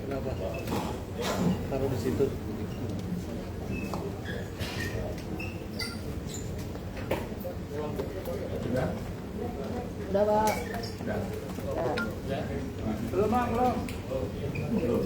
Kenapa? Taruh di situ. Sudah? Udah, Pak. Sudah. Ya. Belum, Pak, belum. Belum.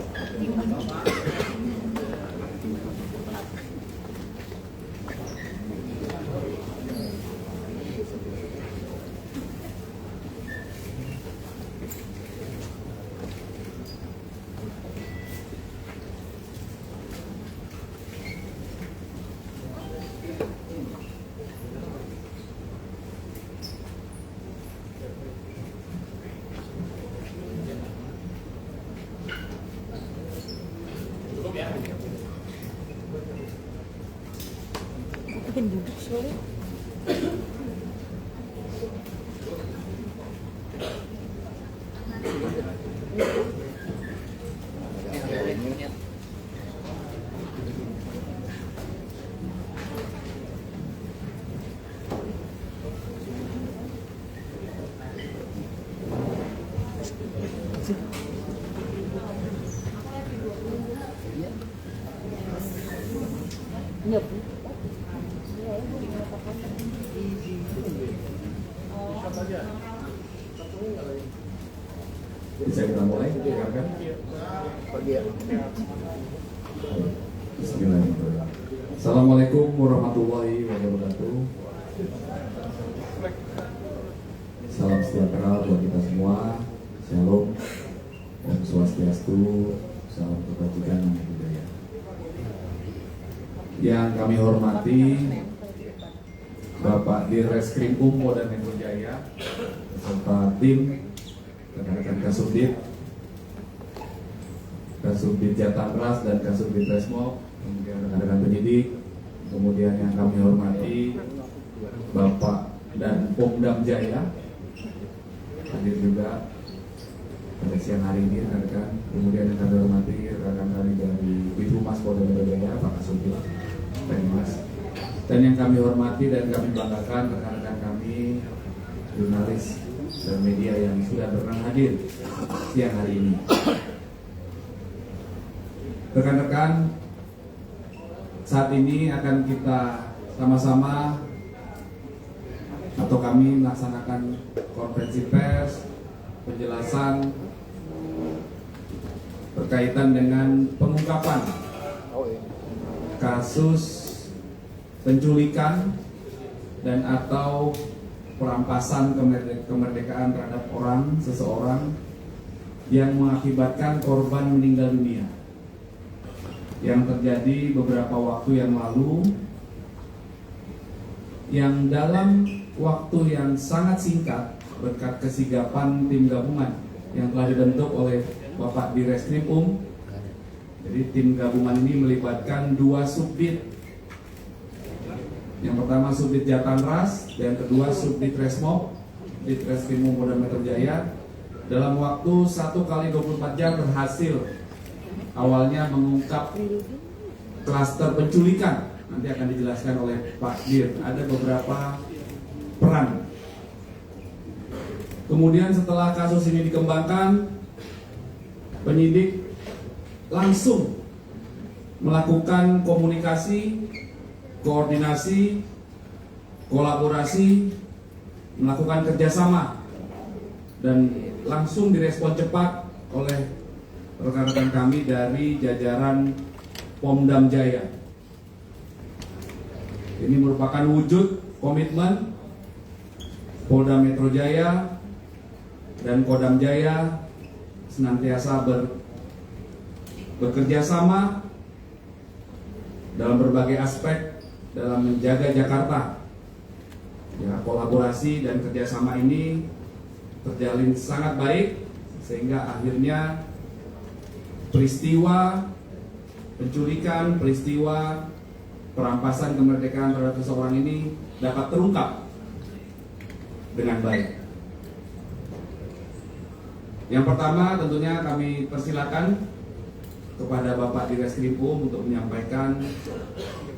Bikin duduk soalnya. Nyep. Bisa kita mulai? Silakan. Bismillahirrahmanirrahim. Assalamualaikum warahmatullahi wabarakatuh. Salam sejahtera buat kita semua. Shalom. Om Swastiastu. Salam kebajikan dan budaya. Yang kami hormati Bapak Dirreskrim Polda Metro Jaya beserta tim, rekan-rekan Kasubdit Jatantras dan Kasubdit Resmob, kemudian rekan-rekan penyidik, kemudian yang kami hormati Bapak dan Pomdam Jaya hadir juga pada siang hari ini rekan-rekan, kemudian yang kami hormati rekan-rekan kami dari Bidhumas Polda Metro Jaya, Pak Kasubdit Penmas, dan yang kami hormati dan kami banggakan rekan-rekan kami jurnalis dan media yang sudah berkenan hadir siang hari ini. Rekan-rekan, saat ini akan kita sama-sama atau kami melaksanakan konferensi pers penjelasan berkaitan dengan pengungkapan kasus penculikan dan atau perampasan kemerdekaan terhadap seseorang yang mengakibatkan korban meninggal dunia yang terjadi beberapa waktu yang lalu, yang dalam waktu yang sangat singkat berkat kesigapan tim gabungan yang telah dibentuk oleh Bapak Dirreskrim. Jadi tim gabungan ini melibatkan 2 subdit. Yang pertama Subdit Jatantras dan kedua Subdit Resmob di Treskrim Polda Metro Jaya. Dalam waktu 1x24 jam berhasil awalnya mengungkap klaster penculikan. Nanti akan dijelaskan oleh Pak Dir. Ada beberapa peran. Kemudian setelah kasus ini dikembangkan, penyidik langsung melakukan komunikasi, koordinasi, kolaborasi, melakukan kerjasama, dan langsung direspon cepat oleh rekan-rekan kami dari jajaran Pomdam Jaya. Ini merupakan wujud komitmen Polda Metro Jaya dan Kodam Jaya senantiasa bekerja sama dalam berbagai aspek dalam menjaga Jakarta. Ya, kolaborasi dan kerjasama ini terjalin sangat baik sehingga akhirnya peristiwa penculikan, peristiwa perampasan kemerdekaan terhadap seseorang ini dapat terungkap dengan baik. Yang pertama tentunya kami persilakan kepada Bapak Dirreskrim untuk menyampaikan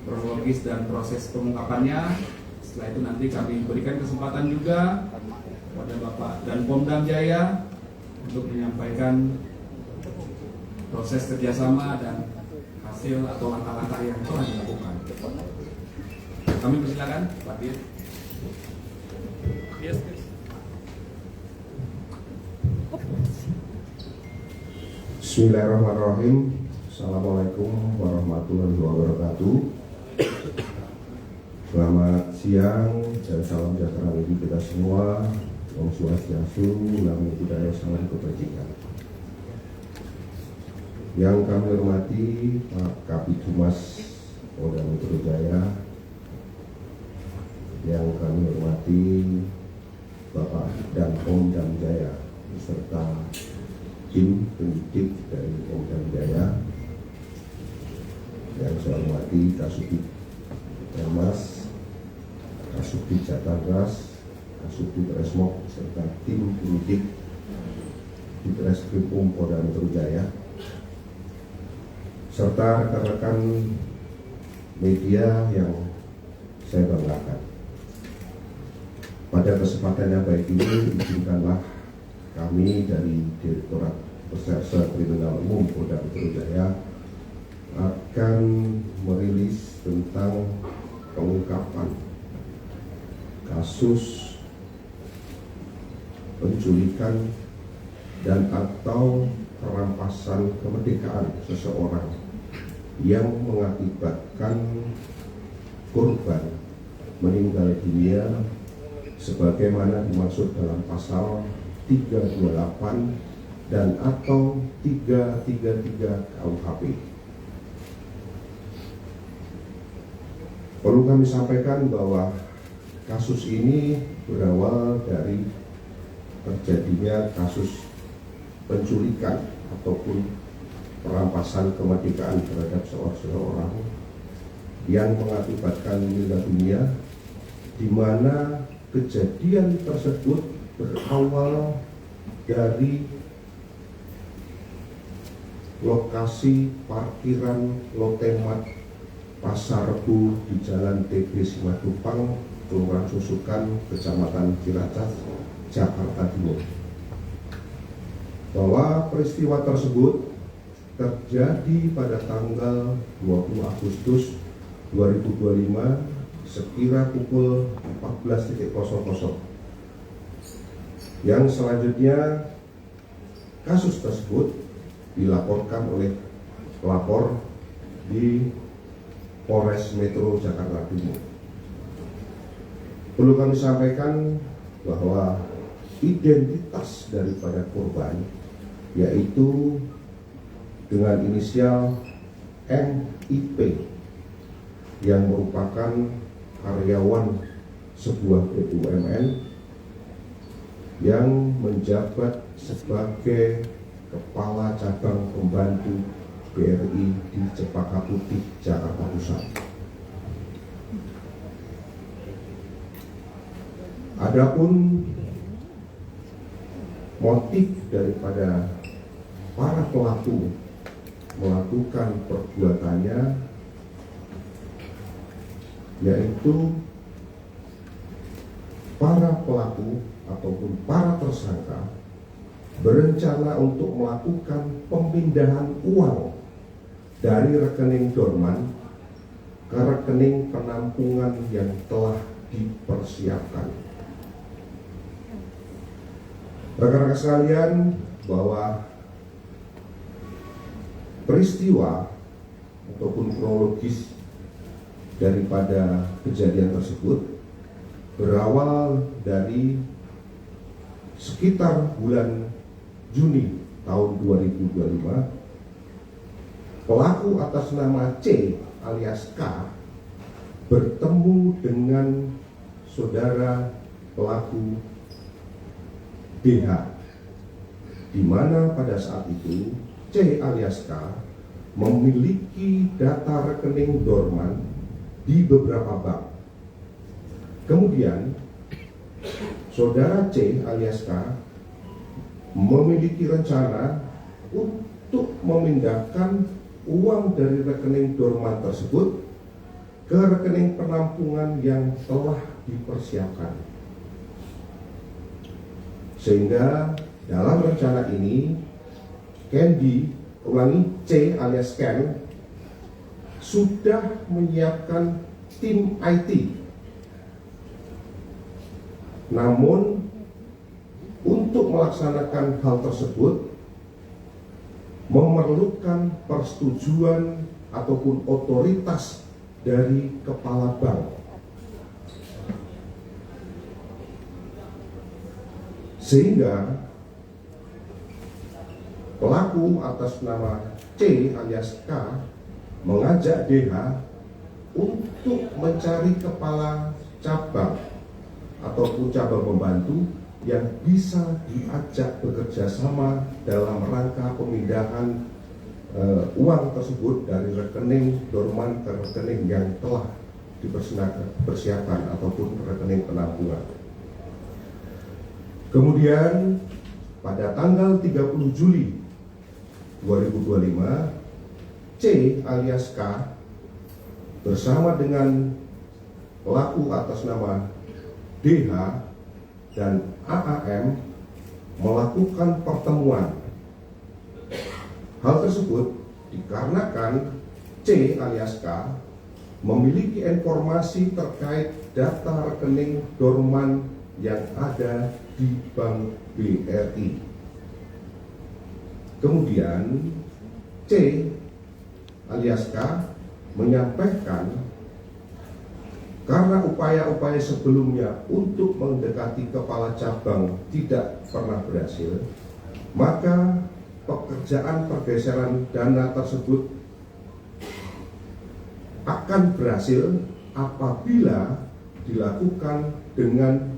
kronologis dan proses pengungkapannya. Setelah itu nanti kami berikan kesempatan juga kepada Bapak dan Pomdam Jaya untuk menyampaikan proses kerjasama dan hasil atau langkah-langkah yang telah dilakukan. Kami persilakan Pak Dir. Yes. Bismillahirrahmanirrahim. Assalamualaikum warahmatullahi wabarakatuh. Selamat siang dan salam sejahtera bagi kita semua. Om Swastiastu, Namo Buddhaya, Salam Kebajikan. Yang kami hormati Pak Kabid Humas Polda Metro Jaya, yang kami hormati Bapak dan Pemdam Jaya beserta tim penyidik dari Pemdam Jaya, yang saya hormati Kasubdit Mas, Kasubdit Jatangras, Kasubdit Resmob serta tim penyidik di Treskrimum Polda Metro Jaya, serta rekan-rekan media yang saya banggakan. Pada kesempatan yang baik ini, izinkanlah kami dari Direktorat Reserse Kriminal Umum Polda Metro Jaya akan merilis tentang pengungkapan kasus penculikan dan atau perampasan kemerdekaan seseorang yang mengakibatkan korban meninggal dunia sebagaimana dimaksud dalam pasal 328 dan atau 333 KUHP. Perlu kami sampaikan bahwa kasus ini berawal dari terjadinya kasus penculikan ataupun perampasan kemerdekaan terhadap seseorang yang mengakibatkan meninggal dunia, di mana kejadian tersebut berawal dari lokasi parkiran Lotemat Pasar Rebo di Jalan TB Simatupang, Kelurahan Susukan, Kecamatan Cilacap, Jakarta Timur. Bahwa peristiwa tersebut terjadi pada tanggal 20 Agustus 2025 sekira pukul 14.00. Yang selanjutnya kasus tersebut dilaporkan oleh pelapor di Polres Metro Jakarta Timur. Perlu kami sampaikan bahwa identitas daripada korban yaitu dengan inisial MIP yang merupakan karyawan sebuah BUMN yang menjabat sebagai Kepala Cabang Pembantu BRI di Cempaka Putih, Jakarta Pusat. Adapun motif daripada para pelaku melakukan perbuatannya yaitu para pelaku ataupun para tersangka berencana untuk melakukan pemindahan uang dari rekening dorman ke rekening penampungan yang telah dipersiapkan. Rekan-rekan sekalian, bahwa peristiwa ataupun kronologis daripada kejadian tersebut berawal dari sekitar bulan Juni tahun 2025. Pelaku atas nama C alias K bertemu dengan saudara pelaku BH, di mana pada saat itu C alias K memiliki data rekening dorman di beberapa bank. Kemudian saudara C alias K memiliki rencana untuk memindahkan uang dari rekening dorman tersebut ke rekening penampungan yang telah dipersiapkan. Sehingga dalam rencana ini Candy C alias Ken sudah menyiapkan tim IT. Namun untuk melaksanakan hal tersebut memerlukan persetujuan ataupun otoritas dari kepala bank. Sehingga pelaku atas nama C alias K mengajak DH untuk mencari kepala cabang ataupun cabang pembantu yang bisa diajak bekerja sama dalam rangka pemindahan uang tersebut dari rekening dorman ke rekening yang telah dipersiapkan ataupun rekening penampungan. Kemudian pada tanggal 30 Juli 2025, C alias K bersama dengan pelaku atas nama DH dan AAM melakukan pertemuan. Hal tersebut dikarenakan C alias K memiliki informasi terkait data rekening dorman yang ada di Bank BRI. Kemudian C alias K menyampaikan karena upaya-upaya sebelumnya untuk mendekati kepala cabang tidak pernah berhasil, maka pekerjaan pergeseran dana tersebut akan berhasil apabila dilakukan dengan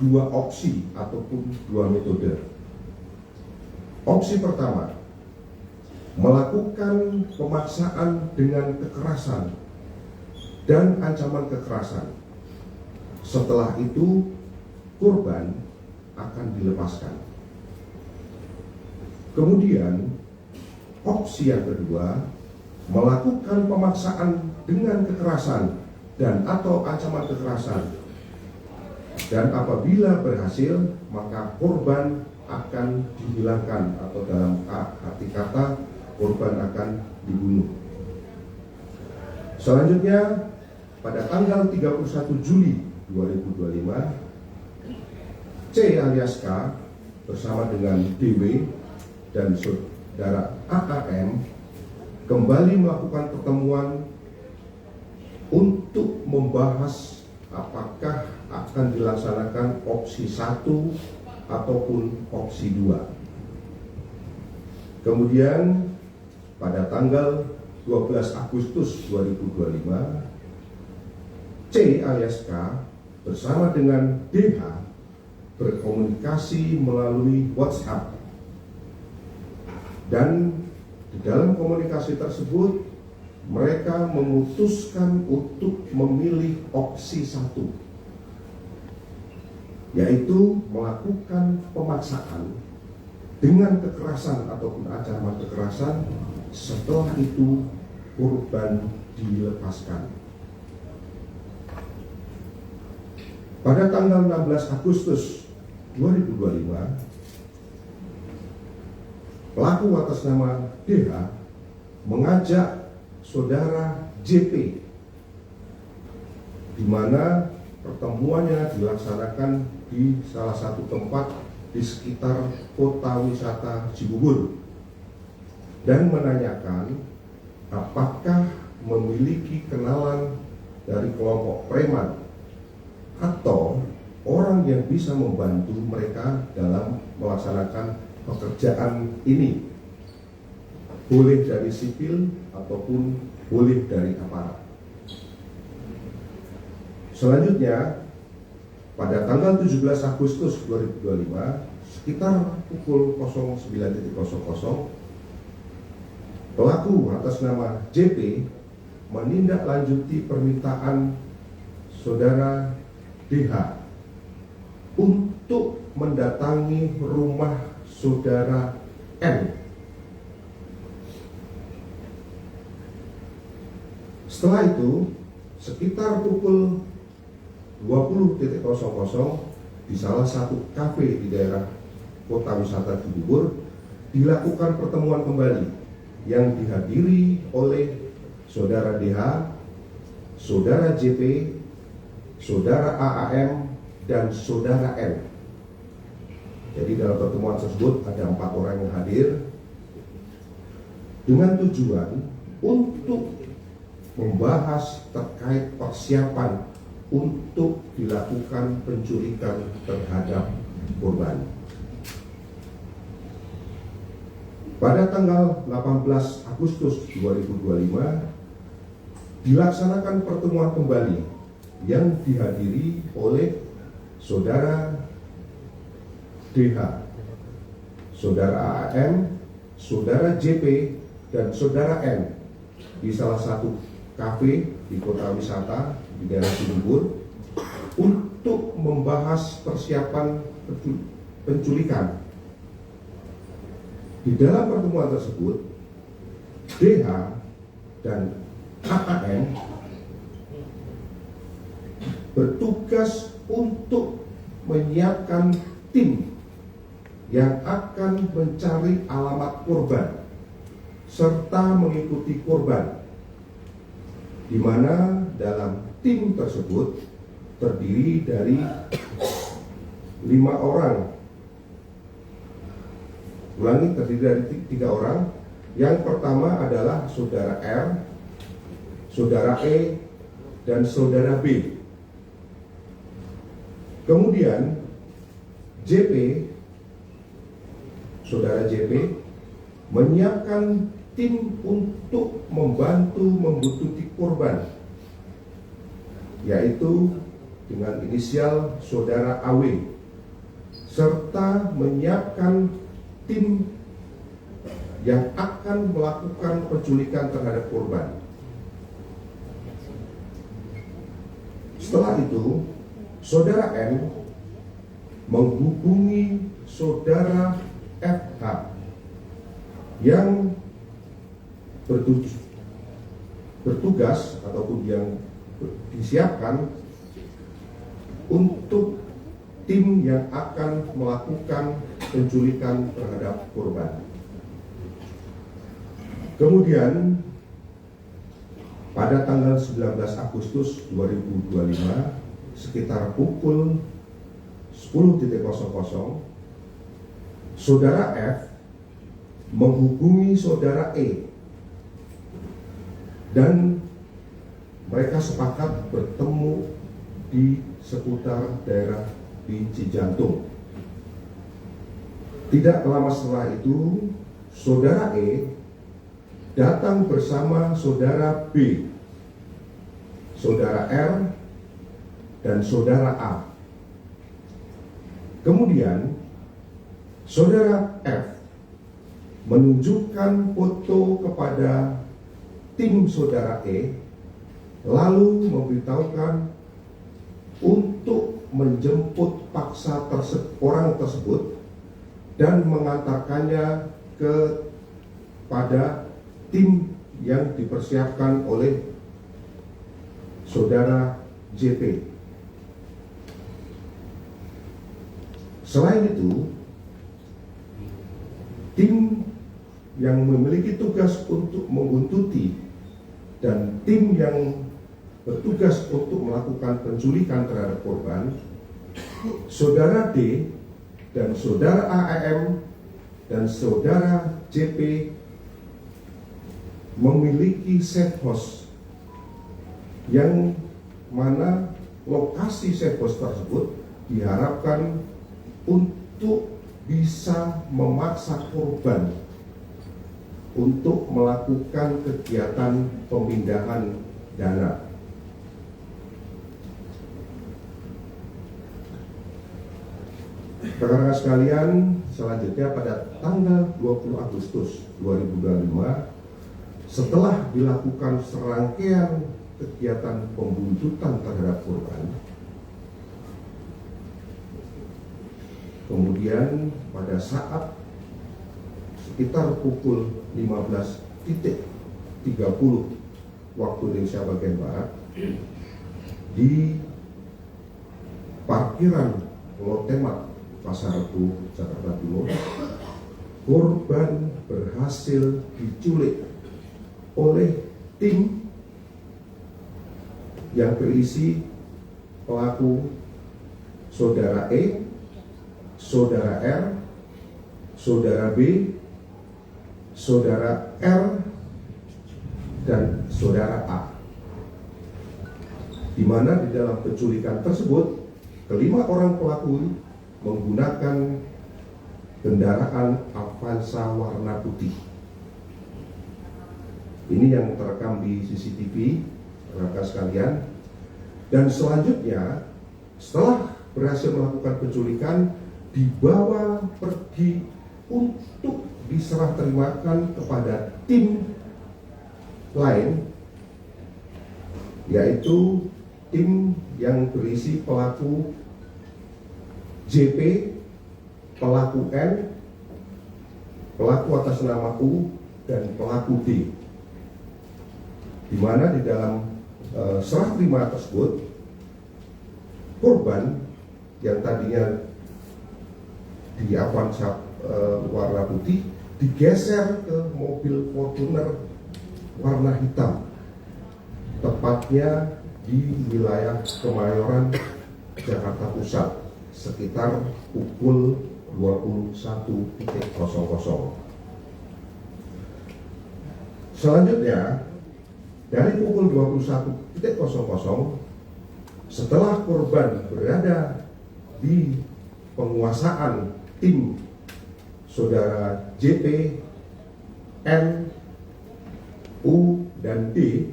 dua opsi ataupun dua metode. Opsi pertama, melakukan pemaksaan dengan kekerasan dan ancaman kekerasan. Setelah itu, korban akan dilepaskan. Kemudian, opsi yang kedua, melakukan pemaksaan dengan kekerasan dan atau ancaman kekerasan. Dan apabila berhasil, maka korban akan dihilangkan atau dalam arti kata korban akan dibunuh. Selanjutnya, pada tanggal 31 Juli 2025, C alias K bersama dengan DW dan saudara AAM kembali melakukan pertemuan untuk membahas apakah akan dilaksanakan opsi 1 ataupun opsi 2. Kemudian pada tanggal 12 Agustus 2025, C alias K bersama dengan DH berkomunikasi melalui WhatsApp. Dan di dalam komunikasi tersebut mereka memutuskan untuk memilih opsi 1, yaitu melakukan pemaksaan dengan kekerasan ataupun ancaman kekerasan. Setelah itu korban dilepaskan. Pada tanggal 16 Agustus 2025, pelaku atas nama DH mengajak saudara JP, di mana pertemuannya dilaksanakan di salah satu tempat di sekitar kota wisata Cibubur, dan menanyakan apakah memiliki kenalan dari kelompok preman atau orang yang bisa membantu mereka dalam melaksanakan pekerjaan ini, boleh dari sipil ataupun boleh dari aparat. Selanjutnya, pada tanggal 17 Agustus 2025 sekitar pukul 09.00, pelaku atas nama JP menindaklanjuti permintaan saudara DH untuk mendatangi rumah saudara M. Setelah itu, sekitar pukul 20.00 di salah satu kafe di daerah kota wisata Cibubur dilakukan pertemuan kembali yang dihadiri oleh Saudara DH, Saudara JP, Saudara AAM, dan Saudara N. Jadi dalam pertemuan tersebut ada 4 orang yang hadir dengan tujuan untuk membahas terkait persiapan untuk dilakukan penculikan terhadap korban. Pada tanggal 18 Agustus 2025 dilaksanakan pertemuan kembali yang dihadiri oleh Saudara DH, Saudara AAM, Saudara JP, dan Saudara N di salah satu kafe di kota wisata di daerah Cibubur untuk membahas persiapan penculikan. Di dalam pertemuan tersebut, DH dan AAM bertugas untuk menyiapkan tim yang akan mencari alamat korban serta mengikuti korban, di mana dalam tim tersebut terdiri dari 5 orang. Ulangi, terdiri dari 3 orang. Yang pertama adalah Saudara R, Saudara E, dan Saudara B. Kemudian JP, Saudara JP menyiapkan tim untuk membantu membuntuti korban, yaitu dengan inisial Saudara AW, serta menyiapkan tim yang akan melakukan penculikan terhadap korban. Setelah itu, Saudara N menghubungi Saudara FH yang bertugas ataupun yang disiapkan untuk tim yang akan melakukan penculikan terhadap korban. Kemudian pada tanggal 19 Agustus 2025 sekitar pukul 10.00 Saudara F menghubungi Saudara E dan mereka sepakat bertemu di seputar daerah di Cijantung. Tidak lama setelah itu, Saudara E datang bersama Saudara B, Saudara R, dan Saudara A. Kemudian Saudara F menunjukkan foto kepada tim Saudara E, lalu memberitahukan untuk menjemput paksa orang tersebut dan mengantarkannya kepada tim yang dipersiapkan oleh Saudara JP. Selain itu, tim yang memiliki tugas untuk membuntuti dan tim yang bertugas untuk melakukan penculikan terhadap korban, Saudara D dan Saudara AAM dan Saudara JP memiliki safe house, yang mana lokasi safe house tersebut diharapkan untuk bisa memaksa korban untuk melakukan kegiatan pemindahan dana. Rekan-rekan sekalian, selanjutnya pada tanggal 20 Agustus 2025, setelah dilakukan serangkaian kegiatan pembuntutan terhadap korban, kemudian pada saat sekitar pukul 15.30 waktu Indonesia bagian Barat di parkiran Lotemat Pasar Rebo, Jakarta Timur, korban berhasil diculik oleh tim yang berisi pelaku saudara E, saudara R, saudara B, saudara R, dan saudara A. Di mana di dalam penculikan tersebut, kelima orang pelaku menggunakan kendaraan Avanza warna putih. Ini yang terekam di CCTV, rekan sekalian. Dan selanjutnya, setelah berhasil melakukan penculikan, dibawa pergi untuk diserah terimakan kepada tim lain, yaitu tim yang berisi pelaku JP, pelaku N, pelaku atas nama U, dan pelaku D. Di mana di dalam serah terima tersebut, korban yang tadinya di Avanza warna putih digeser ke mobil Fortuner warna hitam, tepatnya di wilayah Kemayoran, Jakarta Pusat, sekitar pukul 21.00. Selanjutnya, dari pukul 21.00, setelah korban berada di penguasaan tim saudara JP, N, U, dan D,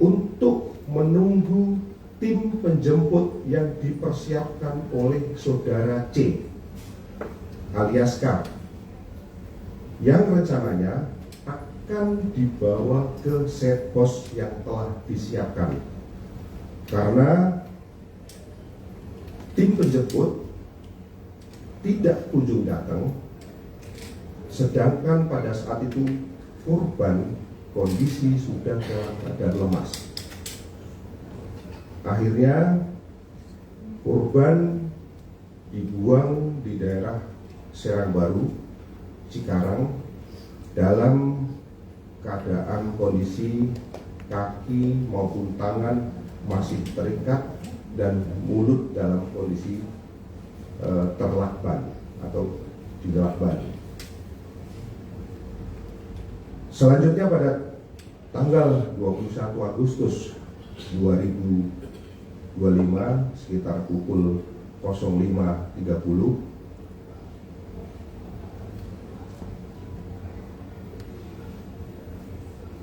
untuk menunggu tim penjemput yang dipersiapkan oleh saudara C alias K, yang rencananya akan dibawa ke set pos yang telah disiapkan. Karena tim penjemput tidak kunjung datang, sedangkan pada saat itu korban kondisi sudah dalam keadaan lemas. Akhirnya korban dibuang di daerah Serang Baru, Cikarang, dalam keadaan kondisi kaki maupun tangan masih terikat dan mulut dalam kondisi terlakban atau dilakban. Selanjutnya pada tanggal 21 Agustus 2025 sekitar pukul 05.30,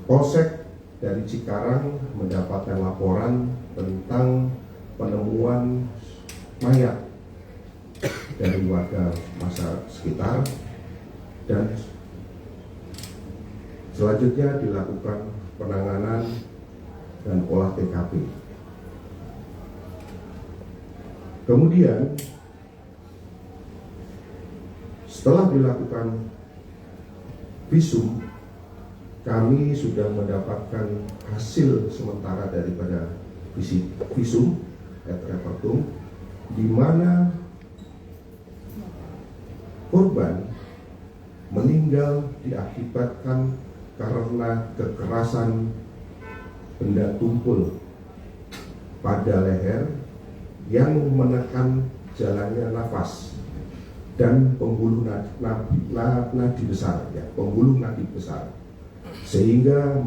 Polsek dari Cikarang mendapatkan laporan tentang penemuan mayat dari warga masyarakat sekitar, dan selanjutnya dilakukan penanganan dan olah TKP. Kemudian setelah dilakukan visum, kami sudah mendapatkan hasil sementara daripada visum et repertum, di mana korban meninggal diakibatkan karena kekerasan benda tumpul pada leher yang menekan jalannya nafas dan pembuluh nadi besar, pembuluh nadi besar, sehingga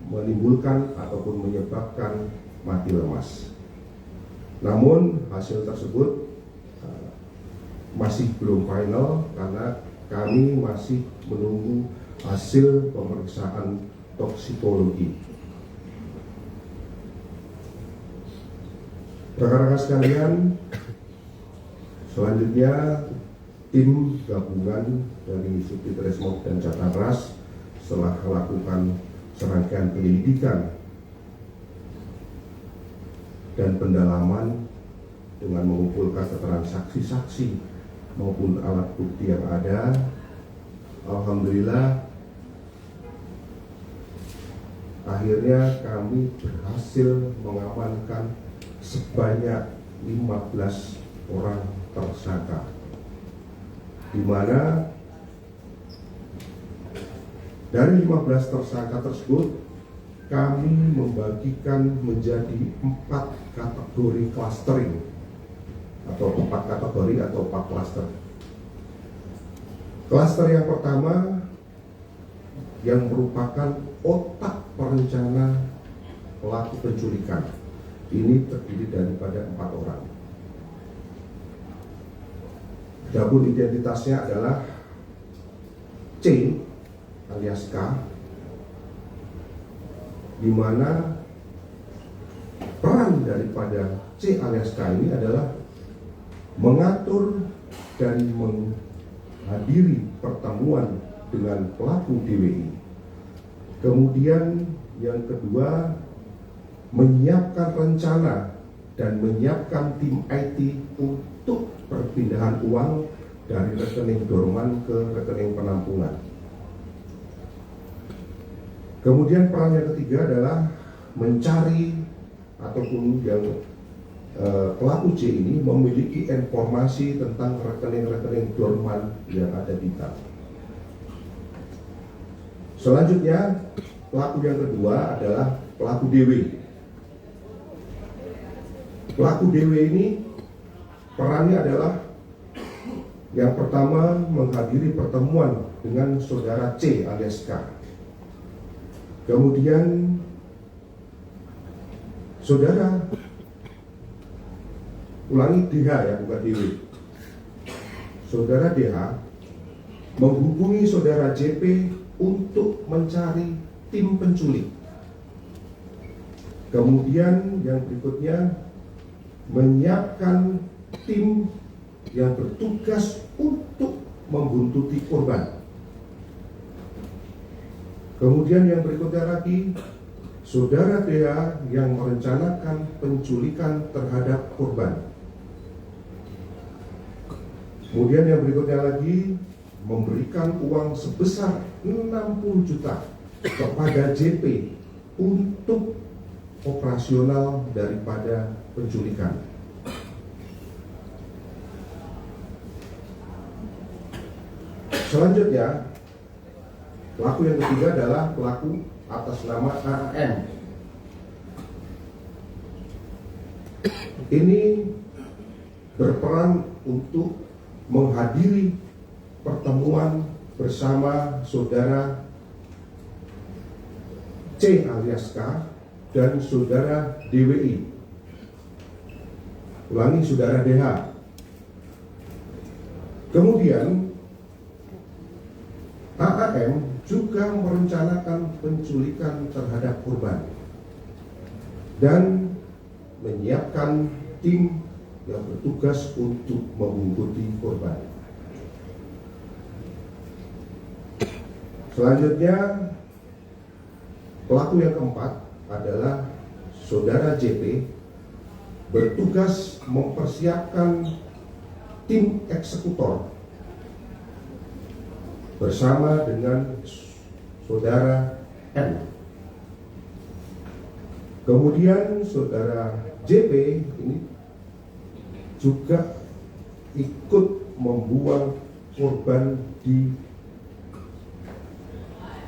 menimbulkan ataupun menyebabkan mati lemas. Namun hasil tersebut masih belum final karena kami masih menunggu hasil pemeriksaan toksikologi. Rekan-rekan sekalian, selanjutnya tim gabungan dari Subditresmob dan Jatadras setelah melakukan serangkaian penyelidikan dan pendalaman dengan mengumpulkan keterangan saksi-saksi maupun alat bukti yang ada, alhamdulillah akhirnya kami berhasil mengamankan sebanyak 15 orang tersangka, di mana Dari 15 tersangka tersebut, kami membagikan menjadi 4 kategori clustering atau 4 kategori atau 4 cluster. Cluster yang pertama yang merupakan otak perencana pelaku penculikan. Ini terdiri daripada 4 orang. Adapun identitasnya adalah C alias K, di mana peran daripada C alias K ini adalah mengatur dan menghadiri pertemuan dengan pelaku DWI. Kemudian yang kedua, menyiapkan rencana dan menyiapkan tim IT untuk perpindahan uang dari rekening dorman ke rekening penampungan. Kemudian peran yang ketiga adalah mencari ataupun yang pelaku C ini memiliki informasi tentang rekening-rekening dorman yang ada di bank. Selanjutnya, pelaku yang kedua adalah pelaku DW. Pelaku DW ini perannya adalah yang pertama menghadiri pertemuan dengan saudara C alias K. Kemudian saudara DH ya, bukan DW. Saudara DH menghubungi saudara JP untuk mencari tim penculik. Kemudian yang berikutnya menyiapkan tim yang bertugas untuk membuntuti korban. Kemudian yang berikutnya lagi, saudara DH yang merencanakan penculikan terhadap korban. Kemudian yang berikutnya lagi, memberikan uang sebesar 60 juta kepada JP untuk operasional daripada penculikan. Selanjutnya, pelaku yang ketiga adalah pelaku atas nama AAM. Ini berperan untuk menghadiri pertemuan bersama saudara C alias K dan saudara DWI. Ulangi, saudara DH. Kemudian AAM juga merencanakan penculikan terhadap korban dan menyiapkan tim yang bertugas untuk membuntuti korban. Selanjutnya, pelaku yang keempat adalah saudara JP bertugas mempersiapkan tim eksekutor bersama dengan saudara N. Kemudian saudara JP ini juga ikut membuang korban di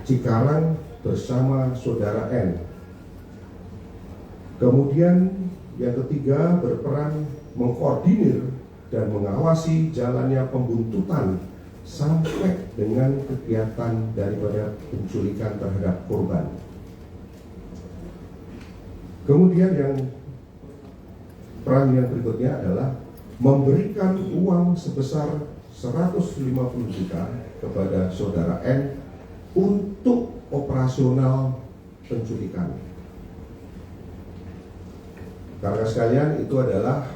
Cikarang bersama saudara N. Kemudian yang ketiga berperan mengkoordinir dan mengawasi jalannya pembuntutan sampai dengan kegiatan daripada penculikan terhadap korban. Kemudian yang peran yang berikutnya adalah memberikan uang sebesar 150 juta kepada saudara N untuk operasional penculikan. Karena sekalian, itu adalah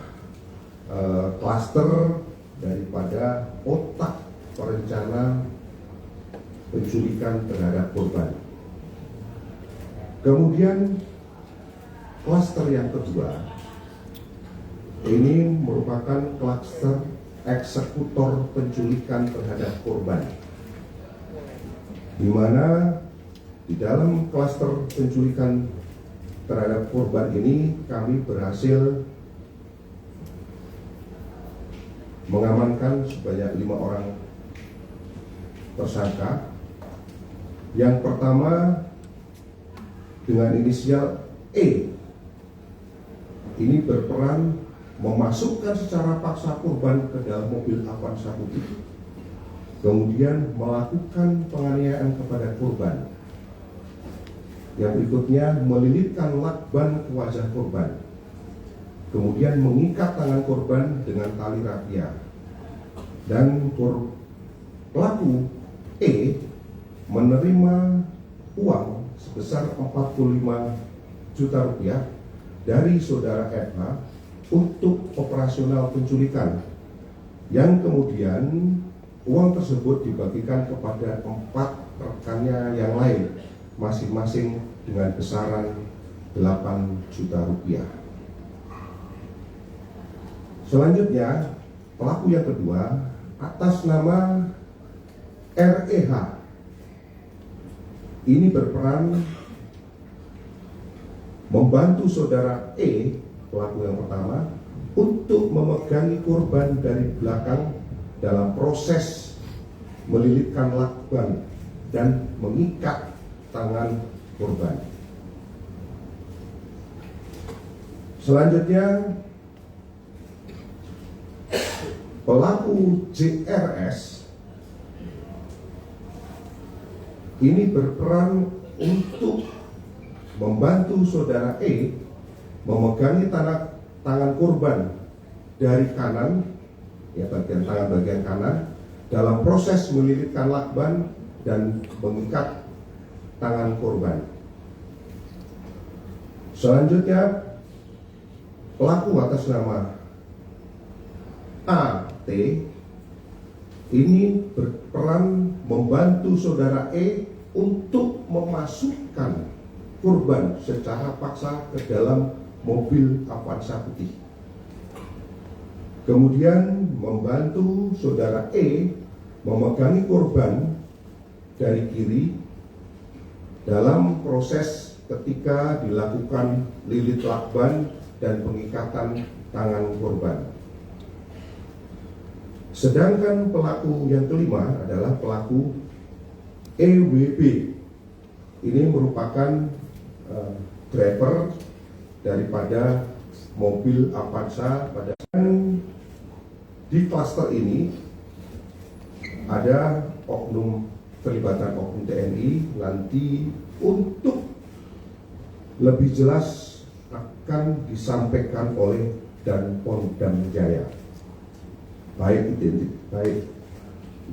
klaster daripada otak perencana penculikan terhadap korban. Kemudian klaster yang kedua ini merupakan klaster eksekutor penculikan terhadap korban, di mana di dalam klaster penculikan terhadap korban ini kami berhasil mengamankan sebanyak 5 orang tersangka Yang pertama dengan inisial E, ini berperan memasukkan secara paksa korban ke dalam mobil Avanza putih, kemudian melakukan penganiayaan kepada korban. Yang berikutnya melilitkan lakban ke wajah korban, kemudian mengikat tangan korban dengan tali rafia. Dan pelaku E menerima uang sebesar 45 juta rupiah dari saudara FH untuk operasional penculikan, yang kemudian uang tersebut dibagikan kepada 4 rekannya yang lain, masing-masing dengan besaran 8 juta rupiah. Selanjutnya, pelaku yang kedua atas nama REH ini berperan membantu saudara E, pelaku yang pertama, untuk memegangi korban dari belakang dalam proses melilitkan lakban dan mengikat tangan korban. Selanjutnya, pelaku JRS ini berperan untuk membantu saudara E memegangi tangan korban dari kanan, ya bagian tangan bagian kanan, dalam proses melilitkan lakban dan mengikat tangan korban. Selanjutnya, pelaku atas nama AT ini berperan membantu saudara E untuk memasukkan korban secara paksa ke dalam mobil Avanza putih. Kemudian membantu saudara E memegangi korban dari kiri dalam proses ketika dilakukan lilit lakban dan pengikatan tangan korban. Sedangkan pelaku yang kelima adalah pelaku EWB. Ini merupakan driver daripada mobil Avanza pada di klaster ini ada terlibatan oknum TNI. Nanti untuk lebih jelas akan disampaikan oleh Danpom Jaya, baik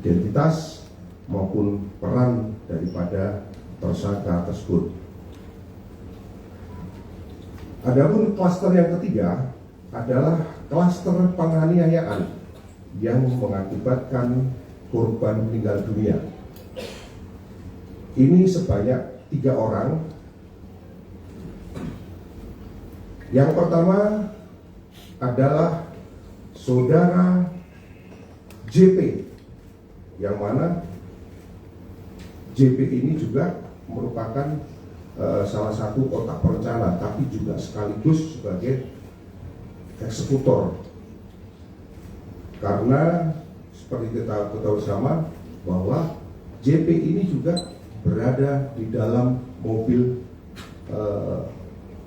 identitas maupun peran daripada tersangka tersebut. Adapun klaster yang ketiga adalah klaster penganiayaan yang mengakibatkan korban meninggal dunia. Ini sebanyak 3 orang. Yang pertama adalah saudara JP, yang mana JP ini juga merupakan salah satu otak perencana, tapi juga sekaligus sebagai eksekutor. Karena seperti kita ketahui bersama bahwa JP ini juga berada di dalam mobil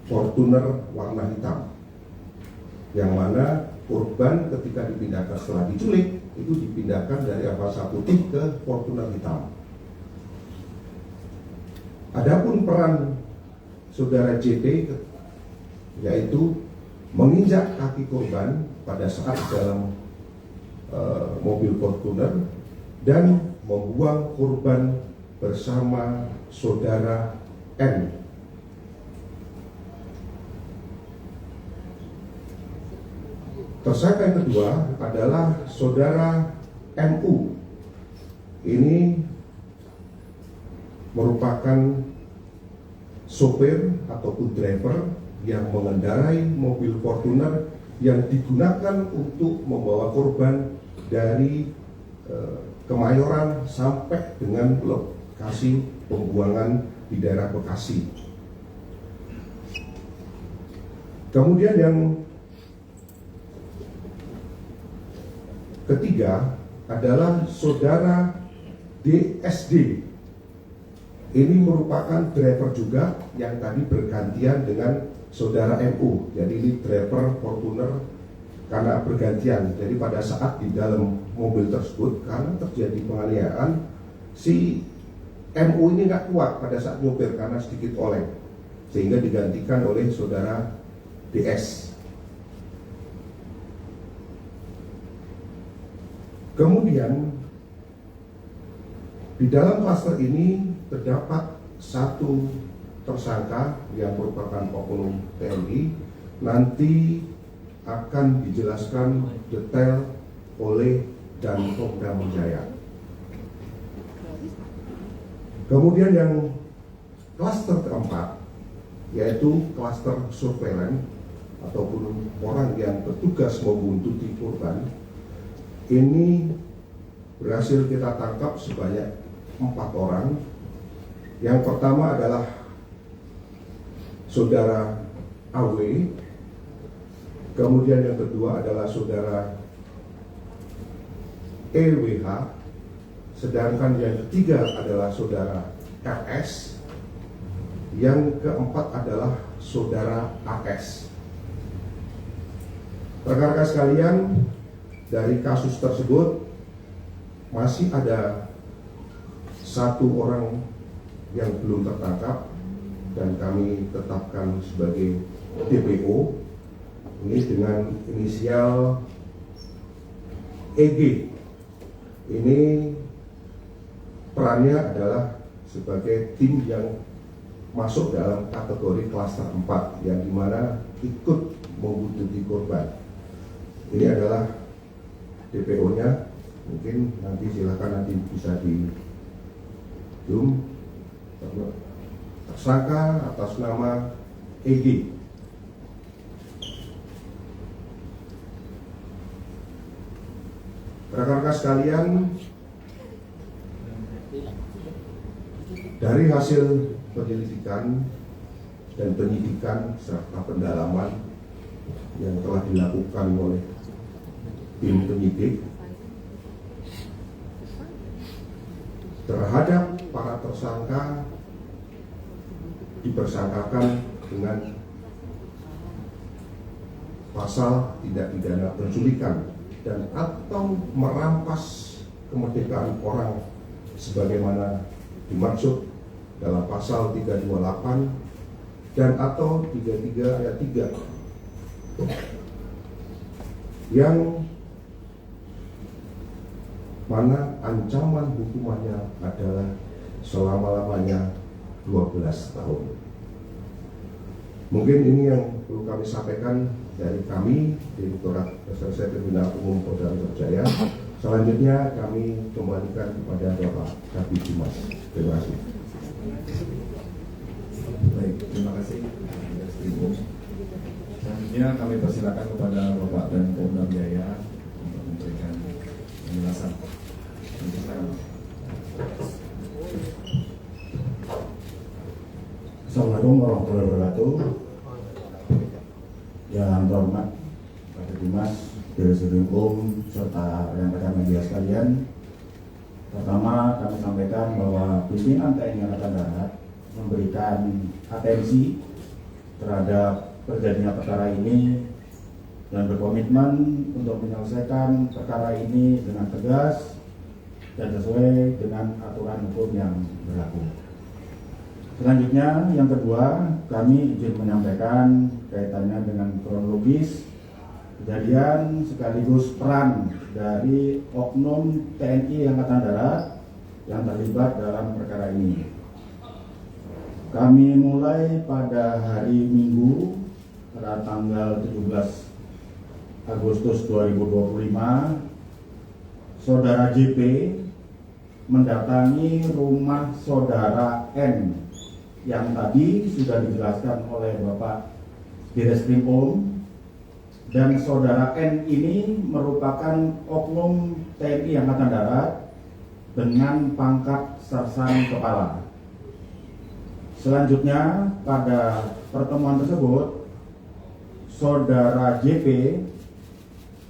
Fortuner warna hitam, yang mana korban ketika dipindahkan setelah diculik itu dipindahkan dari Avanza putih ke Fortuner hitam. Adapun peran saudara JT yaitu menginjak kaki korban pada saat dalam mobil Fortuner dan membuang korban bersama saudara N. Tersangka yang kedua adalah saudara MU. Ini merupakan sopir ataupun driver yang mengendarai mobil Fortuner yang digunakan untuk membawa korban dari Kemayoran sampai dengan lokasi pembuangan di daerah Bekasi. Kemudian yang ketiga adalah saudara DSD. ini merupakan driver juga yang tadi bergantian dengan saudara MU. Jadi ini driver Fortuner karena bergantian. Jadi pada saat di dalam mobil tersebut karena terjadi penganiayaan, si MU ini nggak kuat pada saat nyopir karena sedikit oleng, sehingga digantikan oleh saudara DS. Kemudian di dalam klaster ini terdapat satu tersangka yang merupakan oknum TNI. Nanti akan dijelaskan detail oleh Danpom Jaya. Kemudian yang klaster keempat yaitu klaster surveillance ataupun orang yang bertugas membuntuti korban. Ini berhasil kita tangkap sebanyak 4 orang. Yang pertama adalah saudara AW, kemudian yang kedua adalah saudara EWH, sedangkan yang ketiga adalah saudara RS, yang keempat adalah saudara AS. Rekan-rekan sekalian, dari kasus tersebut masih ada 1 orang yang belum tertangkap dan kami tetapkan sebagai DPO. Ini dengan inisial EG. Ini perannya adalah sebagai tim yang masuk dalam kategori klaster 4 yang dimana ikut membuntuti korban. Ini adalah DPO-nya. Mungkin nanti silakan nanti bisa di zoom. Tersangka atas nama EG. Rekan-rekan sekalian, dari hasil penyelidikan dan penyidikan serta pendalaman yang telah dilakukan oleh tim penyidik terhadap para tersangka dipersangkakan dengan pasal tindak pidana penculikan dan atau merampas kemerdekaan orang sebagaimana dimaksud dalam pasal 328 dan atau 33 ayat 3 yang mana ancaman hukumannya adalah selama-lamanya 12 tahun. Mungkin ini yang perlu kami sampaikan dari kami, Direktorat Reserse Kriminal Umum Polda Metro Jaya. Selanjutnya kami kembalikan kepada Bapak Kabid Humas. Terima kasih. Baik, terima kasih. Selanjutnya kami persilakan kepada Bapak Danpom Jaya untuk memberikan penjelasan. Assalamualaikum warahmatullahi wabarakatuh. Yang terhormat Pak Dimas, Direktur Umum serta rekan-rekan media sekalian. Pertama, kami sampaikan bahwa pimpinan TNI Angkatan Darat memberikan atensi terhadap terjadinya perkara ini dan berkomitmen untuk menyelesaikan perkara ini dengan tegas dan sesuai dengan aturan hukum yang berlaku. Selanjutnya, yang kedua, kami izin menyampaikan kaitannya dengan kronologis kejadian sekaligus peran dari oknum TNI Angkatan Darat yang terlibat dalam perkara ini. Kami mulai pada hari Minggu pada tanggal 17 Agustus 2025, Saudara JP mendatangi rumah Saudara N yang tadi sudah dijelaskan oleh Bapak Direskrimum, dan Saudara N ini merupakan oknum TNI Angkatan Darat dengan pangkat Sersang Kepala. Selanjutnya pada pertemuan tersebut, Saudara JP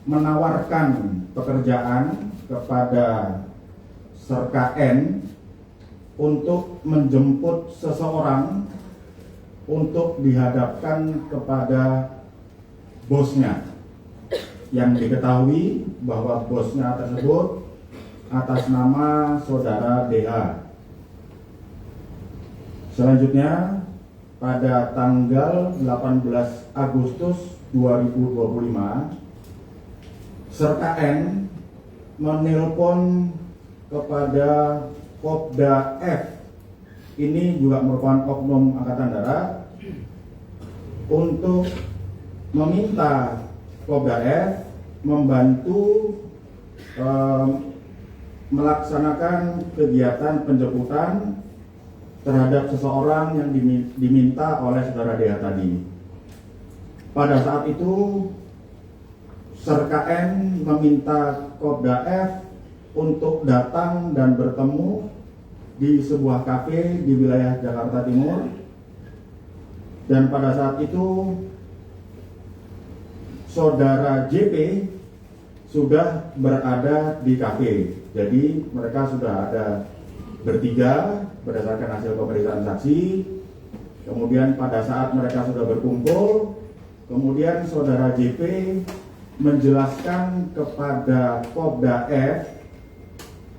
menawarkan pekerjaan kepada Serka N untuk menjemput seseorang untuk dihadapkan kepada bosnya, yang diketahui bahwa bosnya tersebut atas nama saudara DH. Selanjutnya, pada tanggal 18 Agustus 2025, serta N menelpon kepada Kopda F, ini juga merupakan oknum Angkatan Darat, untuk meminta Kopda F membantu melaksanakan kegiatan penjemputan terhadap seseorang yang diminta oleh saudara DH tadi. Pada saat itu, Serka N meminta Kopda F untuk datang dan bertemu di sebuah kafe di wilayah Jakarta Timur, dan pada saat itu saudara JP sudah berada di kafe. Jadi mereka sudah ada bertiga berdasarkan hasil pemeriksaan saksi. Kemudian pada saat mereka sudah berkumpul, kemudian saudara JP menjelaskan kepada Kopda F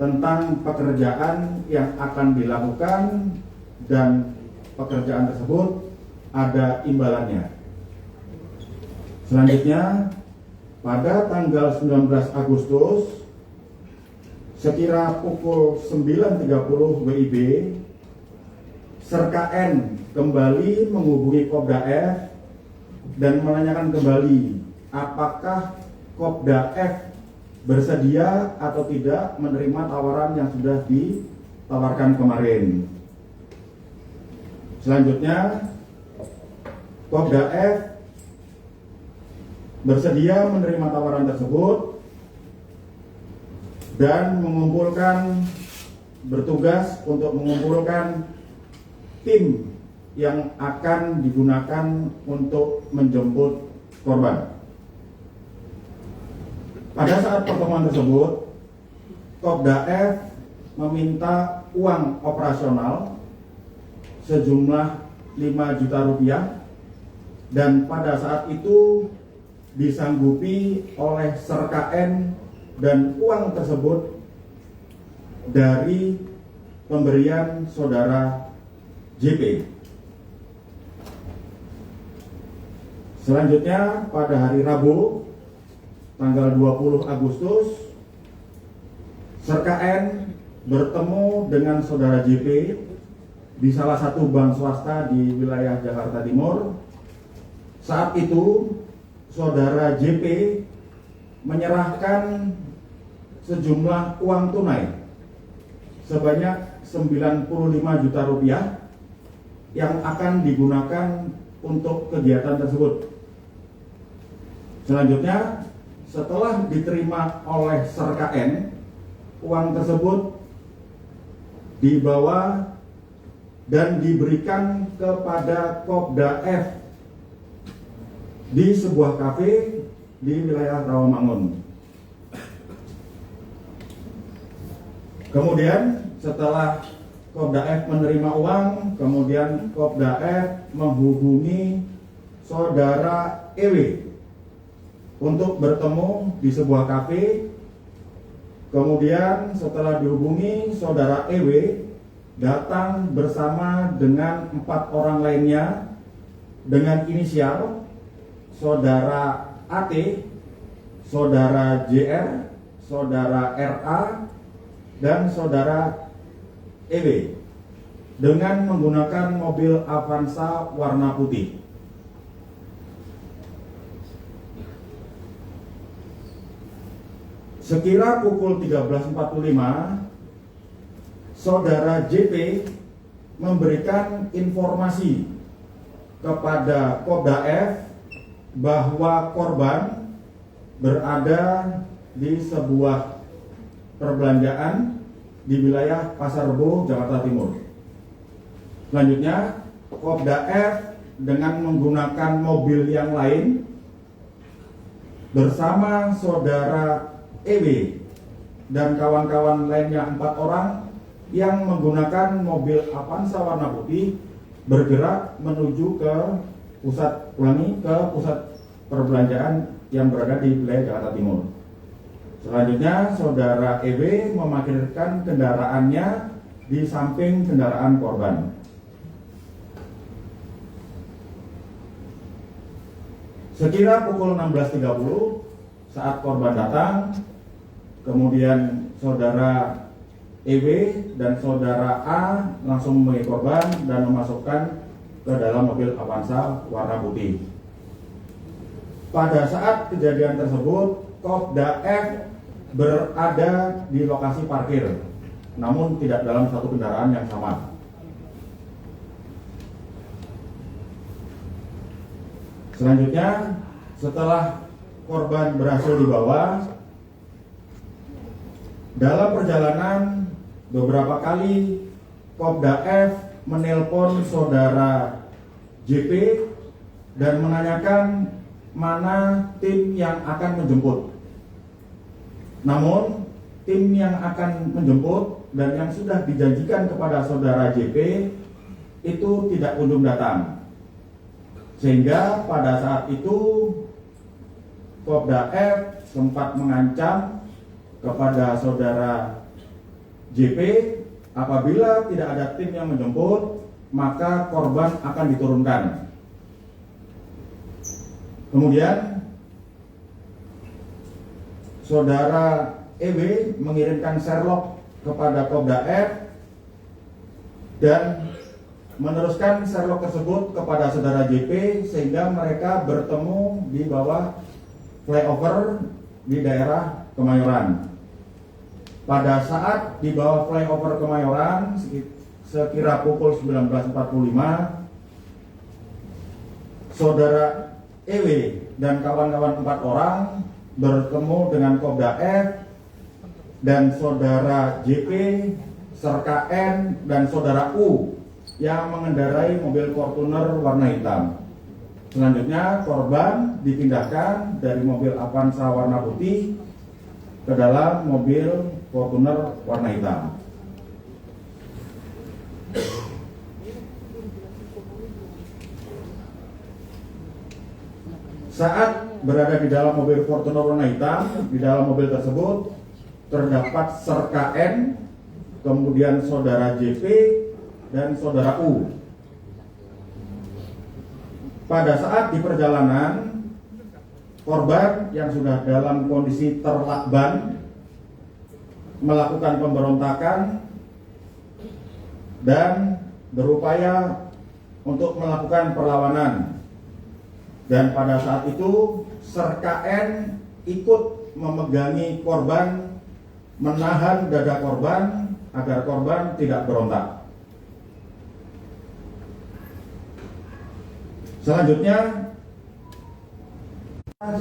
tentang pekerjaan yang akan dilakukan, dan pekerjaan tersebut ada imbalannya. Selanjutnya, pada tanggal 19 Agustus sekira pukul 9.30 WIB, Serka N kembali menghubungi Kopda F dan menanyakan kembali apakah Kopda F bersedia atau tidak menerima tawaran yang sudah ditawarkan kemarin. Selanjutnya, Kopda F bersedia menerima tawaran tersebut dan bertugas untuk mengumpulkan tim yang akan digunakan untuk menjemput korban. Pada saat pertemuan tersebut, Kopda F meminta uang operasional sejumlah 5 juta rupiah, dan pada saat itu disanggupi oleh Serka N, dan uang tersebut dari pemberian saudara JP. Selanjutnya, pada hari Rabu tanggal 20 Agustus, Serka N bertemu dengan saudara JP di salah satu bank swasta di wilayah Jakarta Timur. Saat itu, saudara JP menyerahkan sejumlah uang tunai sebanyak 95 juta rupiah yang akan digunakan untuk kegiatan tersebut. Selanjutnya, setelah diterima oleh Serka N, uang tersebut dibawa dan diberikan kepada Kopda F di sebuah kafe di wilayah Rawamangun. Kemudian setelah Kopda F menerima uang, kemudian Kopda F menghubungi saudara EW untuk bertemu di sebuah kafe. Kemudian setelah dihubungi, saudara EW datang bersama dengan 4 orang lainnya dengan inisial saudara AT, saudara JR, saudara RA, dan saudara EW dengan menggunakan mobil Avanza warna putih. Sekira pukul 13.45, saudara JP memberikan informasi kepada Kopda F bahwa korban berada di sebuah perbelanjaan di wilayah Pasar Rebo, Jakarta Timur. Selanjutnya, Kopda F dengan menggunakan mobil yang lain bersama saudara EW dan kawan-kawan lainnya 4 orang yang menggunakan mobil Avanza warna putih bergerak menuju ke pusat perbelanjaan yang berada di wilayah Jakarta Timur. Selanjutnya, saudara EW memarkirkan kendaraannya di samping kendaraan korban. Sekira pukul 16.30 saat korban datang, kemudian saudara EW dan saudara A langsung menemui korban dan memasukkan ke dalam mobil Avanza warna putih. Pada saat kejadian tersebut, Kopda F berada di lokasi parkir, namun tidak dalam satu kendaraan yang sama. Selanjutnya, setelah korban berhasil dibawa, dalam perjalanan beberapa kali Kopda F menelpon saudara JP dan menanyakan mana tim yang akan menjemput. Namun, tim yang akan menjemput dan yang sudah dijanjikan kepada saudara JP itu tidak kunjung datang. Sehingga pada saat itu Kopda F sempat mengancam kepada saudara JP, apabila tidak ada tim yang menjemput, maka korban akan diturunkan. Kemudian saudara EW mengirimkan Sherlock kepada Kopda F dan meneruskan Sherlock tersebut kepada saudara JP sehingga mereka bertemu di bawah flyover di daerah Kemayoran. Pada saat di bawah flyover Kemayoran sekira pukul 19.45, saudara EW dan kawan-kawan 4 orang bertemu dengan Kopda F dan saudara JP, serta N dan saudara U yang mengendarai mobil Fortuner warna hitam. Selanjutnya korban dipindahkan dari mobil Avanza warna putih ke dalam mobil Fortuner warna hitam. Saat berada di dalam mobil Fortuner warna hitam, di dalam mobil tersebut terdapat serka N, kemudian saudara JP dan saudara U. Pada saat di perjalanan, korban yang sudah dalam kondisi terlakban melakukan pemberontakan dan berupaya untuk melakukan perlawanan. Dan pada saat itu serka N ikut memegangi korban, menahan dada korban agar korban tidak berontak. Selanjutnya,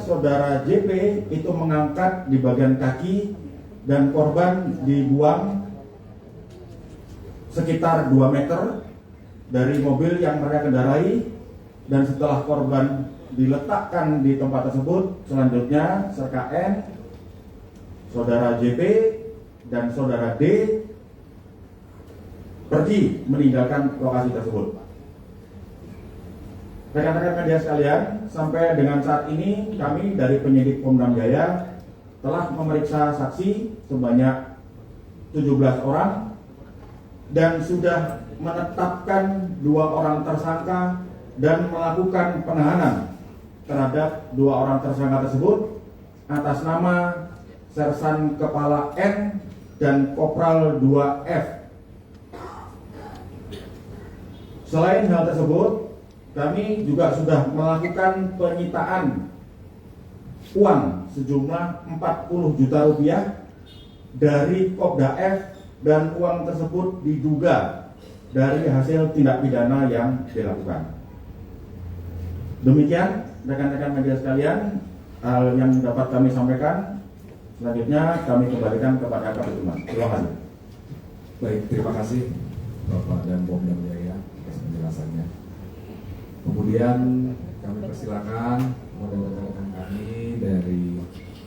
saudara JP itu mengangkat di bagian kaki dan korban dibuang sekitar 2 meter dari mobil yang mereka kendarai, dan setelah korban diletakkan di tempat tersebut, selanjutnya serka N, saudara JP dan saudara D pergi meninggalkan lokasi tersebut. Rekan-rekan media sekalian, sampai dengan saat ini kami dari penyidik Pom Dam Jaya telah memeriksa saksi sebanyak 17 orang dan sudah menetapkan 2 orang tersangka dan melakukan penahanan terhadap 2 orang tersangka tersebut atas nama Sersan Kepala N dan Kopral 2F. Selain hal tersebut, kami juga sudah melakukan penyitaan uang sejumlah 40 juta rupiah dari Kopda F, dan uang tersebut diduga dari hasil tindak pidana yang dilakukan. Demikian rekan-rekan media sekalian hal yang dapat kami sampaikan. Selanjutnya kami kembalikan kepada Kapit Humas. Terima kasih. Baik, terima kasih Bapak dan Pom Dam Jaya atas penjelasannya. Kemudian kami persilakan rekan-rekan kami dari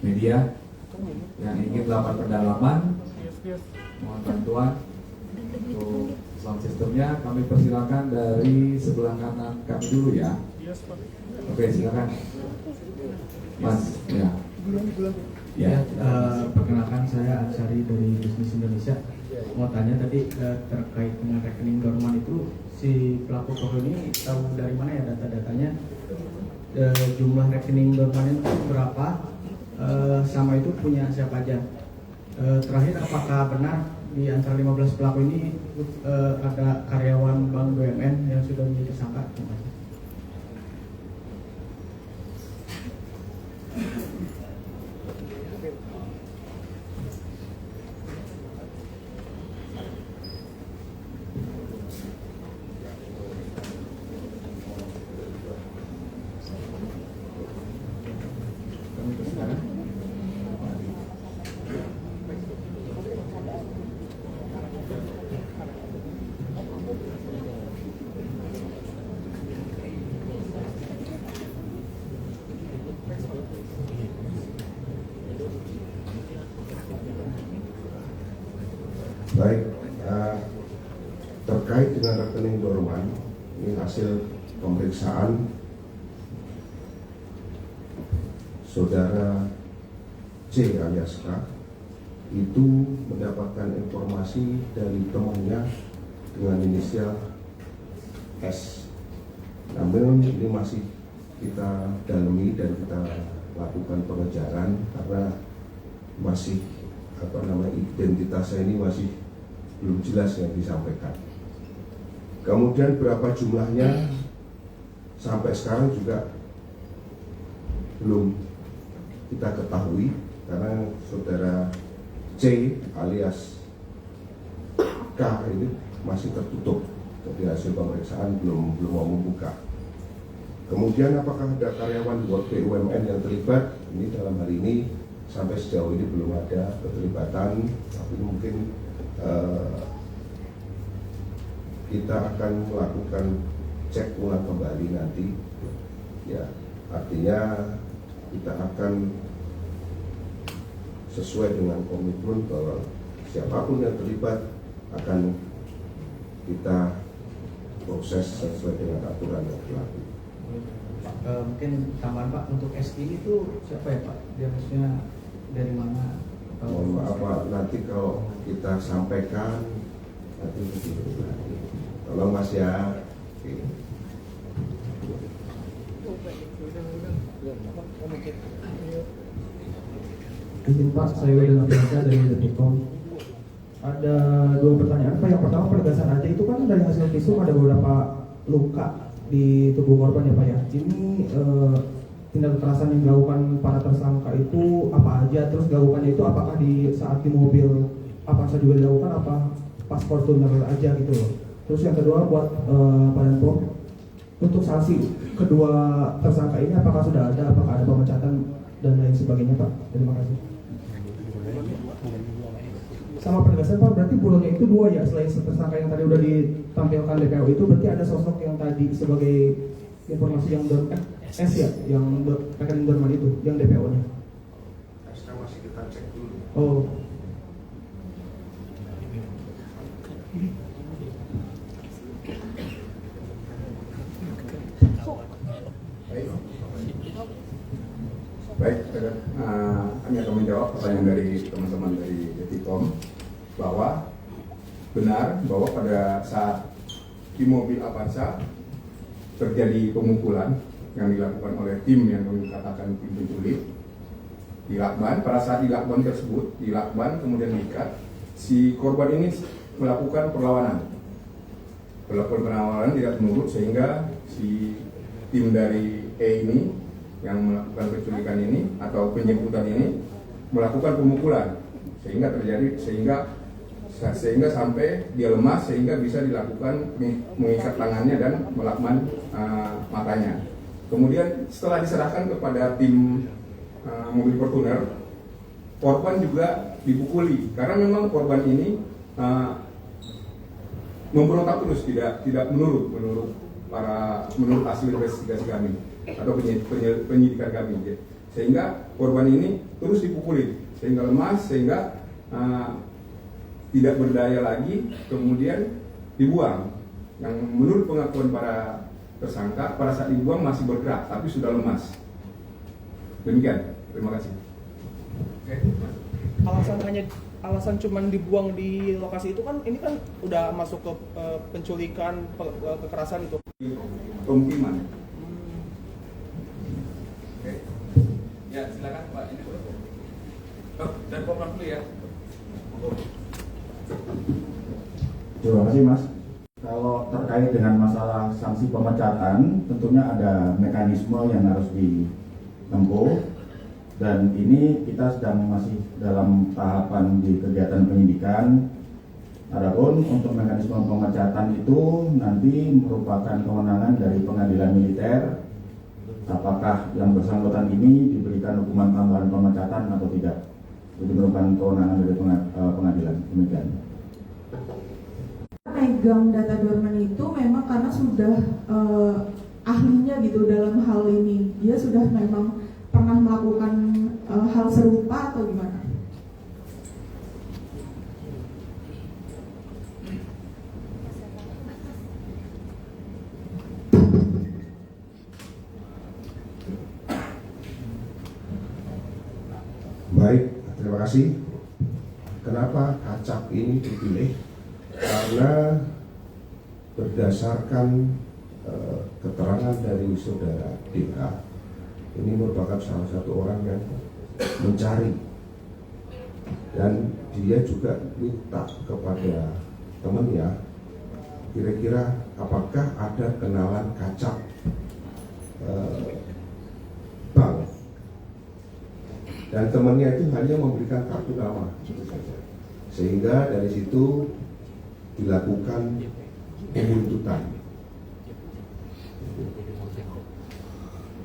media yang ingin melakukan pendalaman, mohon bantuan Untuk sound systemnya kami persilakan dari sebelah kanan kami dulu ya. Oke, silakan. Mas, ya. Ya, perkenalkan saya Ansari dari Bisnis Indonesia. Mau tanya tadi terkait dengan rekening dorman itu, si pelaku toko ini tahu dari mana ya data-datanya, jumlah rekening dorman itu berapa, sama itu punya siapa aja. Terakhir, apakah benar di antara 15 pelaku ini ada karyawan Bank BUMN yang sudah menjadi tersangka? Terima kasih. Kami persilakan. Baik, terkait dengan rekening dorman, ini hasil pemeriksaan saudara C alias K itu mendapatkan informasi dari temannya dengan inisial S. Namun ini masih kita dalami dan kita lakukan pengejaran karena masih identitasnya ini masih belum jelas yang disampaikan. Kemudian berapa jumlahnya sampai sekarang juga belum kita ketahui karena saudara C alias K ini masih tertutup, jadi hasil pemeriksaan belum mau membuka. Kemudian apakah ada karyawan BUMN yang terlibat? Ini dalam hal ini sampai sejauh ini belum ada keterlibatan, tapi mungkin kita akan melakukan cek ulang kembali nanti. Ya, artinya kita akan sesuai dengan komitmen bahwa siapapun yang terlibat akan kita proses sesuai dengan aturan yang berlaku. Mungkin tambahan Pak, untuk SI itu siapa ya Pak? Dia maksudnya dari mana? Mohon maaf Pak, nanti kalau kita sampaikan nanti lebih lagi. Tolong Mas ya. Oke. Izin Pak, saya Wedel Nabiasa dari Detikcom. Ada dua pertanyaan Pak. Yang pertama, penegasan aja itu kan dari hasil visum ada beberapa luka di tubuh korban ya Pak ya. Ini tindak kekerasan yang dilakukan para tersangka itu apa aja? Terus dilakukannya itu apakah di saat di mobil apa saja juga dilakukan, apa pas Fortuner aja gitu loh. Terus yang kedua buat Pak Danpo, untuk sanksi kedua tersangka ini apakah sudah ada, apakah ada pemecatan dan lain sebagainya Pak? Terima kasih. Sama penegasan Pak, berarti buronnya itu dua ya, selain tersangka yang tadi udah ditampilkan DPO itu, berarti ada sosok yang tadi sebagai informasi yang S ya, yang rekening dorman itu, yang DPO-nya. SK masih kita cek dulu. Oh. Baik, kami akan menjawab pertanyaan dari teman-teman dari Detikcom bahwa benar bahwa pada saat di mobil Avanza terjadi pemukulan yang dilakukan oleh tim yang kami katakan tim penculik di lakban. Pada saat di lakban tersebut, di lakban kemudian diikat, si korban ini melakukan perlawanan tidak menurut, sehingga si tim dari E ini yang melakukan penculikan ini atau penjemputan ini melakukan pemukulan sehingga sampai dia lemas sehingga bisa dilakukan mengikat tangannya dan melakban matanya. Kemudian setelah diserahkan kepada tim mobil Fortuner, korban juga dipukuli karena memang korban ini memberontak terus, tidak menurut hasil investigasi kami atau penyidikan kami, sehingga korban ini terus dipukuli sehingga lemas, sehingga tidak berdaya lagi, kemudian dibuang. Yang menurut pengakuan para tersangka, pada saat dibuang masih bergerak, tapi sudah lemas. Demikian, terima kasih. Alasan cuman dibuang di lokasi itu kan, ini kan udah masuk ke penculikan, kekerasan itu. Pemukiman. Oke. Ya, silakan Pak. Ini dulu. Oh, dan Komnas dulu ya. Terima kasih Mas. Kalau terkait dengan masalah sanksi pemecatan, tentunya ada mekanisme yang harus ditempuh, dan ini kita sedang masih dalam tahapan di kegiatan penyidikan. Adapun untuk mekanisme pemecatan itu nanti merupakan kewenangan dari pengadilan militer. Apakah yang bersangkutan ini diberikan hukuman tambahan pemecatan atau tidak? Itu merupakan kewenangan dari pengadilan. Demikian. Megang data dorman itu memang karena sudah ahlinya gitu dalam hal ini. Dia sudah memang pernah melakukan hal serupa atau gimana? Baik, terima kasih. Kenapa Kacap ini dipilih? Karena berdasarkan keterangan dari saudara DH, ini merupakan salah satu orang yang mencari, dan dia juga minta kepada temannya, kira-kira apakah ada kenalan Kacap bank, dan temannya itu hanya memberikan kartu nama gitu saja, sehingga dari situ dilakukan pembuntutan.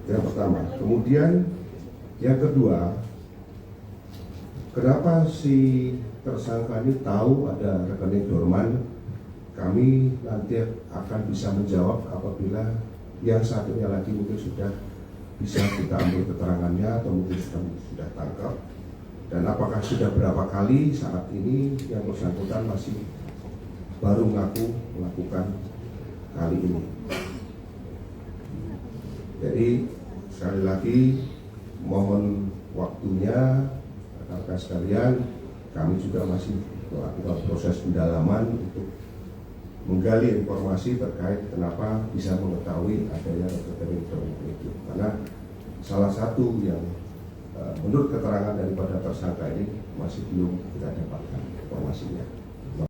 Yang pertama. Kemudian yang kedua, kenapa si tersangka ini tahu ada rekening dorman? Kami nanti akan bisa menjawab apabila yang satunya lagi mungkin sudah bisa kita ambil keterangannya, atau mungkin sudah tangkap, dan apakah sudah berapa kali saat ini yang bersangkutan masih baru mengaku melakukan kali ini. Jadi sekali lagi mohon waktunya rekan-rekan sekalian, kami juga masih melakukan proses pendalaman untuk menggali informasi terkait kenapa bisa mengetahui adanya rekening dorman itu, karena salah satu yang menurut keterangan daripada tersangka ini masih belum kita dapatkan informasinya.